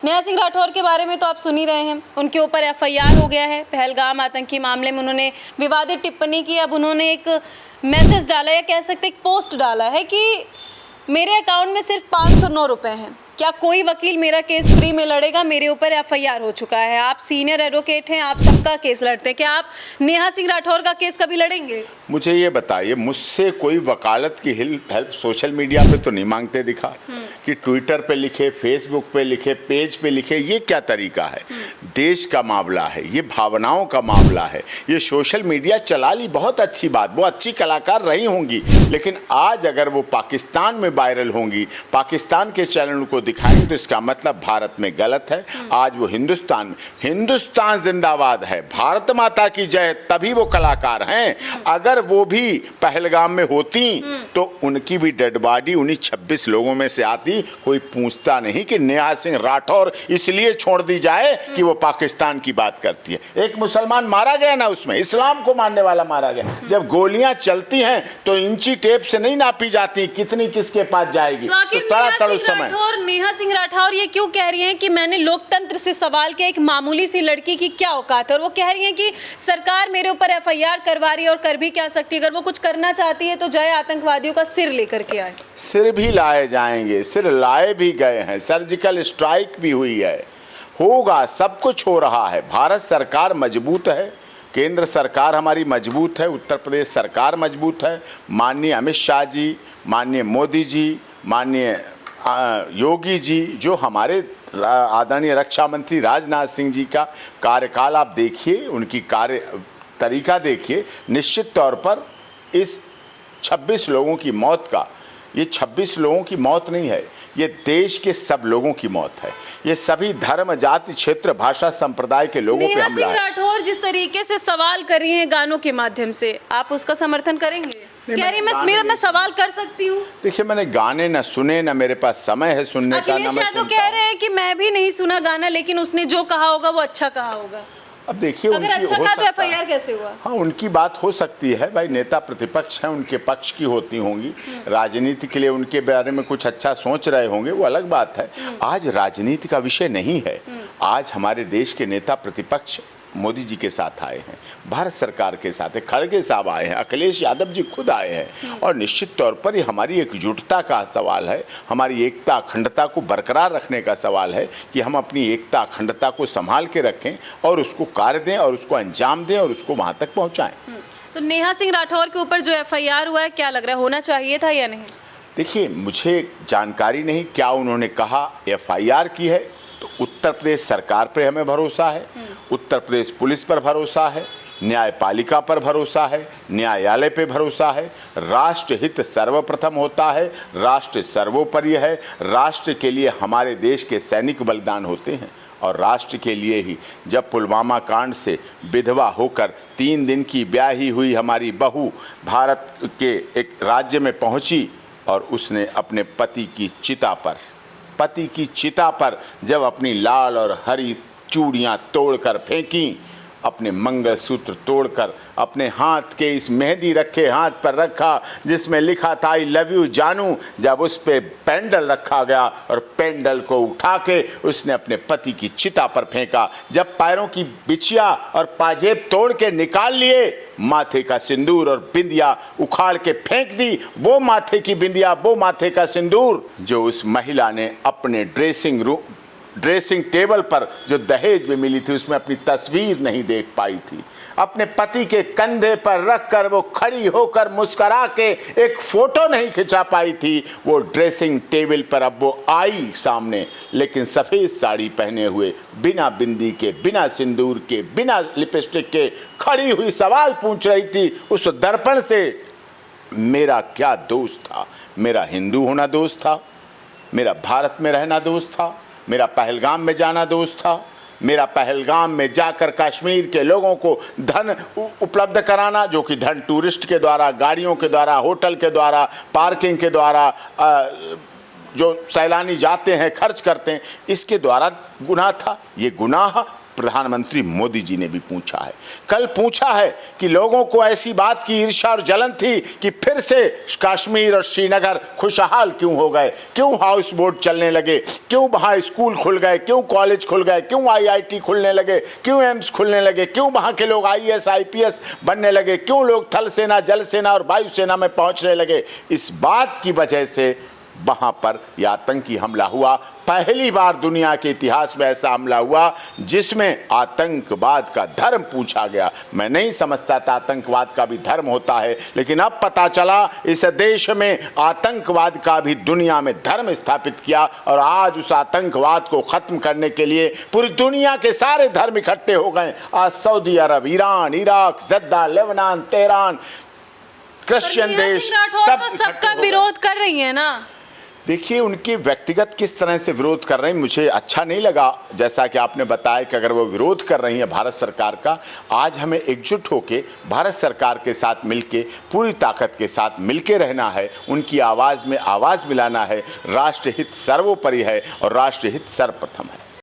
नेहा सिंह राठौर के बारे में तो आप सुन ही रहे हैं। उनके ऊपर एफआईआर हो गया है। पहलगाम आतंकी मामले में उन्होंने विवादित टिप्पणी की। अब उन्होंने एक मैसेज डाला, या कह सकते एक पोस्ट डाला है कि मेरे अकाउंट में सिर्फ 509 रुपए हैं, क्या कोई वकील मेरा केस फ्री में लड़ेगा? मेरे ऊपर एफआईआर हो चुका है। आप सीनियर एडवोकेट हैं, आप सबका केस लड़ते हैं, क्या आप नेहा सिंह राठौर का केस कभी लड़ेंगे? मुझे ये बताइए, मुझसे कोई वकालत की हेल्प सोशल मीडिया पे तो नहीं मांगते दिखा कि ट्विटर पे लिखे, फेसबुक पे लिखे, पेज पे लिखे। ये क्या तरीका है? देश का मामला है, ये भावनाओं का मामला है। ये सोशल मीडिया चला ली, बहुत अच्छी बात, वो अच्छी कलाकार रही होंगी, लेकिन आज अगर वो पाकिस्तान में वायरल होंगी, पाकिस्तान के चैनल को दिखाएंगे, तो इसका मतलब भारत में गलत है। आज वो हिंदुस्तान जिंदाबाद है, भारत माता की जय, तभी वो कलाकार हैं। अगर वो भी पहलगाम में होती तो उनकी भी डेड बॉडी उन्हीं 26 लोगों में से आती। कोई पूछता नहीं कि नेहा सिंह राठौर इसलिए छोड़ दी जाए कि वो पाकिस्तान की बात करती है। एक मुसलमान मारा गया ना, उसमें इस्लाम को मानने वाला मारा गया। जब गोलियां चलती हैं तो इंची टेप से नहीं नापी जाती कितनी किसके पास जाएगी। तो तड़ातड़ उस समय नेहा सिंह राठौर ये क्यों कह रही हैं कि मैंने लोकतंत्र से सवाल किया, एक मामूली सी लड़की की क्या औकात है? और वो कह रही हैं कि सरकार मेरे ऊपर एफआईआर करवा रही है और कर भी क्या सकती है। अगर वो कुछ करना चाहती है तो जाए आतंकवादियों का सिर लेकर के आए। सिर भी लाए जाएंगे, सिर लाए भी गए हैं, सर्जिकल स्ट्राइक भी हुई है, होगा, सब कुछ हो रहा है। भारत सरकार मजबूत है, केंद्र सरकार हमारी मजबूत है, उत्तर प्रदेश सरकार मजबूत है। माननीय अमित शाह जी, माननीय मोदी जी, माननीय योगी जी, जो हमारे आदरणीय रक्षा मंत्री राजनाथ सिंह जी का कार्यकाल आप देखिए, उनकी कार्य तरीका देखिए, निश्चित तौर पर इस 26 लोगों की मौत का, ये 26 लोगों की मौत नहीं है, ये देश के सब लोगों की मौत है। ये सभी धर्म, जाति, क्षेत्र, भाषा, संप्रदाय के लोगों पे हमला है। नेहा सिंह राठौर जिस तरीके से सवाल कर रही हैं गानों के माध्यम से, आप उसका समर्थन करेंगे? कह रही मैं सवाल कर सकती हूँ। देखिए, मैंने गाने ना सुने, ना मेरे पास समय है सुनने का, ना मैं तो कह रहे हैं कि मैं भी नहीं सुना गाना, लेकिन उसने जो कहा होगा वो अच्छा कहा होगा। अब देखिए, अगर अच्छा कहा तो एफआईआर कैसे हुआ? हाँ, उनकी बात हो सकती है भाई, नेता प्रतिपक्ष हैं, उनके पक्ष की होती होंगी, राजनीति के लिए उनके बारे में कुछ अच्छा सोच रहे होंगे, वो अलग बात है। आज राजनीति का विषय नहीं है। आज हमारे देश के नेता प्रतिपक्ष मोदी जी के साथ आए हैं, भारत सरकार के साथ है, खड़गे साहब आए हैं, अखिलेश यादव जी खुद आए हैं, और निश्चित तौर पर ये हमारी एकजुटता का सवाल है, हमारी एकता अखंडता को बरकरार रखने का सवाल है कि हम अपनी एकता अखंडता को संभाल के रखें और उसको कार्य दें और उसको अंजाम दें और उसको वहाँ तक पहुँचाएँ। तो नेहा सिंह राठौर के ऊपर जो एफआईआर हुआ है, क्या लग रहा है, होना चाहिए था या नहीं? देखिए, मुझे जानकारी नहीं क्या उन्होंने कहा। एफआईआर की है तो उत्तर प्रदेश सरकार पर हमें भरोसा है, उत्तर प्रदेश पुलिस पर भरोसा है, न्यायपालिका पर भरोसा है, न्यायालय पे भरोसा है। राष्ट्र हित सर्वप्रथम होता है, राष्ट्र सर्वोपरि है। राष्ट्र के लिए हमारे देश के सैनिक बलिदान होते हैं, और राष्ट्र के लिए ही जब पुलवामा कांड से विधवा होकर 3 दिन की ब्याही हुई हमारी बहू भारत के एक राज्य में पहुंची और उसने अपने पति की चिता पर जब अपनी लाल और हरी चूड़ियाँ तोड़कर फेंकी, अपने मंगलसूत्र तोड़कर अपने हाथ के इस मेहंदी रखे हाथ पर रखा जिसमें लिखा था आई लव यू जानू, जब उस पे पेंडल रखा गया और पेंडल को उठा के उसने अपने पति की चिता पर फेंका। जब पैरों की बिछिया और पाजेब तोड़ के निकाल लिए, माथे का सिंदूर और बिंदिया उखाड़ के फेंक दी, वो माथे की बिंदिया, वो माथे का सिंदूर जो उस महिला ने अपने ड्रेसिंग टेबल पर जो दहेज में मिली थी उसमें अपनी तस्वीर नहीं देख पाई थी, अपने पति के कंधे पर रखकर वो खड़ी होकर मुस्कुरा के एक फोटो नहीं खिंचा पाई थी। वो ड्रेसिंग टेबल पर अब वो आई सामने, लेकिन सफ़ेद साड़ी पहने हुए, बिना बिंदी के, बिना सिंदूर के, बिना लिपस्टिक के खड़ी हुई सवाल पूछ रही थी उस दर्पण से, मेरा क्या दोष था? मेरा हिंदू होना दोष था, मेरा भारत में रहना दोष था, मेरा पहलगाम में जाना दोस्त था, मेरा पहलगाम में जाकर कश्मीर के लोगों को धन उपलब्ध कराना, जो कि धन टूरिस्ट के द्वारा, गाड़ियों के द्वारा, होटल के द्वारा, पार्किंग के द्वारा, जो सैलानी जाते हैं खर्च करते हैं, इसके द्वारा गुनाह था। ये गुनाह प्रधानमंत्री मोदी जी ने भी पूछा है। कल पूछा है कि लोगों को ऐसी बात की ईर्ष्या और जलन थी कि फिर से कश्मीर और श्रीनगर खुशहाल क्यों हो गए, क्यों हाउस बोट चलने लगे, क्यों वहाँ स्कूल खुल गए, क्यों कॉलेज खुल गए, क्यों IIT खुलने लगे, क्यों एम्स खुलने लगे, क्यों वहाँ के लोग IAS IPS बनने लगे, क्यों लोग थल सेना, जल सेना और वायु सेना में पहुँचने लगे। इस बात की वजह से वहाँ पर यह आतंकी हमला हुआ। पहली बार दुनिया के इतिहास में ऐसा हमला हुआ जिसमें आतंकवाद का धर्म पूछा गया। मैं नहीं समझता था आतंकवाद का भी धर्म होता है, लेकिन अब पता चला इस देश में आतंकवाद का भी दुनिया में धर्म स्थापित किया और आज उस आतंकवाद को खत्म करने के लिए पूरी दुनिया के सारे धर्म इकट्ठे हो गए। आज Saudi Arab, Iran, Iraq, Jeddah, Lebanon, Tehran, Christian देश सब तो सबका विरोध कर रही है ना। देखिए, उनके व्यक्तिगत किस तरह से विरोध कर रहे हैं मुझे अच्छा नहीं लगा। जैसा कि आपने बताया कि अगर वो विरोध कर रही हैं भारत सरकार का, आज हमें एकजुट होकर भारत सरकार के साथ मिलके पूरी ताकत के साथ मिलके रहना है, उनकी आवाज़ में आवाज़ मिलाना है। राष्ट्रहित सर्वोपरि है और राष्ट्रहित सर्वप्रथम है।